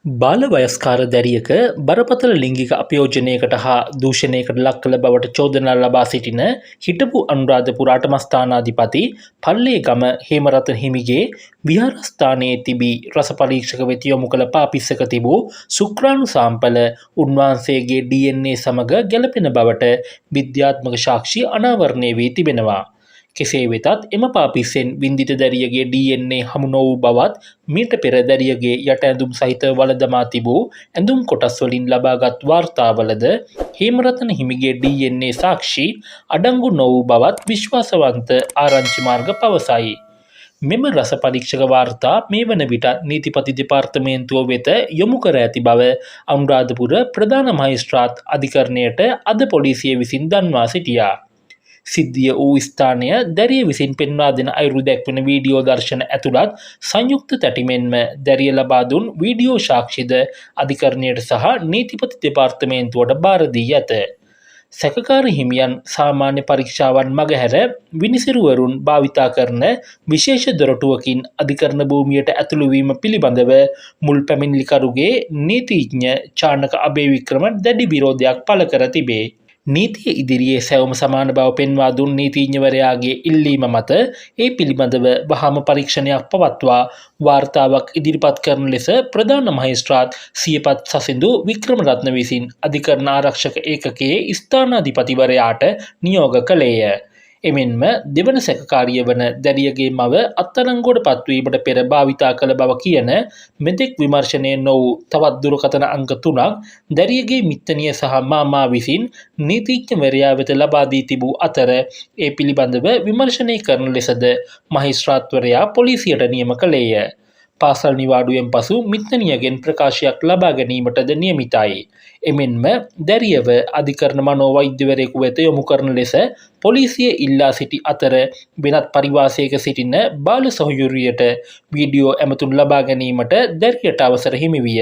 බාල වයස්කාර දැරියක බරපතල ලිංගික අපයෝජනයකට හා දූෂණයකට ලක් කළ බවට චෝදනා ලබා සිටින හිටපු අනුරාධපුර අටමස්ථානාධිපති පල්ලේගම හේමරතන හිමිගේ විහාරස්ථානයේ තිබී රස පරීක්ෂක වෙත යොමු කළ පාපිස්සක තිබූ ශුක්‍රාණු සාම්පල උන්වහන්සේගේ DNA සමග ගැලපෙන බවට විද්‍යාත්මක සාක්ෂි අනාවරණය වී තිබෙනවා. කෙසේ වෙතත් එම පාපිස්සෙන් වින්දිත දැරියගේ DNA හමු නොවූ බවත් මීට පෙර දැරියගේ යට ඇඳුම් සහිත වළදමා තිබූ ඇඳුම් කොටස් වලින් ලබාගත් වාර්තාවලද හේමරතන හිමිගේ DNA සාක්ෂි අඩංගු නොවූ බවත් විශ්වාසවන්ත ආරංචි මාර්ග පවසයි. මෙම රස පරීක්ෂක වාර්තා මේ වන විට නීතිපති දෙපාර්තමේන්තුව වෙත යොමු කර ඇති බව අනුරාධපුර ප්‍රධාන මහේස්ත්‍රාත් අධිකරණයට අද පොලිසිය විසින් දන්වා සිටියා. සිද්ධිය වූ ස්ථානය දැරිය විසින් පෙන්වා දෙන අයුරු දැක්වන වීඩියෝ දර්ශන ඇතුළත් සංයුක්ත තැටිමෙන්ම දැරිය ලබා දුන් වීඩියෝ සාක්ෂිද අධිකරණයට සහ නීතිපති දෙපාර්තමේන්තුවට බාර දී ඇත. සැකකාර හිමියන් සාමාන්‍ය පරීක්ෂාවන් මගහැර විනිසුරුවරුන් භාවිතා කරන විශේෂ දොරටුවකින් අධිකරණ භූමියට ඇතුළු වීම පිළිබඳව මුල් පැමිණිලිකරුගේ නීතිඥ චානක අබේවික්‍රම දැඩි විරෝධයක් පළ කර තිබේ. නීතිය ඉදිරියේ සැවම සමාන බව පෙන්වා දුන් නීතිඥවරයාගේ ඉල්ලීම මත ඒ පිළිබඳව වහාම පරීක්ෂණයක් පවත්වා වාර්තාවක් ඉදිරිපත් කරන ලෙස ප්‍රධාන මහේස්ත්‍රාත් සියපත් සසිඳු වික්‍රමරත්න විසින් අධිකරණ ආරක්ෂක ඒකකයේ ස්ථානාධිපතිවරයාට නියෝග කළේය. එමෙන්ම දෙවන සැකකාරිය වන දැරියගේ මව අත්අඩංගුවට පත්වීමට පෙර භාවිතා කළ බව කියන මෙතෙක් විමර්ශනය නොවූ තවත් දුරකථන අංක 3ක් දැරියගේ මිත්තණිය සහ මාමා විසින් නීතිඥවරයා වෙත ලබා දී තිබූ අතර ඒ පිළිබඳව විමර්ශනය කරන ලෙසද මහේස්ත්‍රාත්වරයා පොලිසියට නියම කළේය. පාසල් නිවාඩුවෙන් පසු මිත්තණියගෙන් ප්‍රකාශයක් ලබා ගැනීමටද නියමිතයි. එමෙන්ම දැරියව අධිකරණ මනෝවෛද්‍යවරයෙකු වෙත යොමු කරන ලෙස පොලිසිය ඉල්ලා සිටි අතර වෙනත් පරිවාසයක සිටින බාල සොහොයුරියට වීඩියෝ ඇමතුම් ලබා ගැනීමට දැරියට අවසර හිමි විය.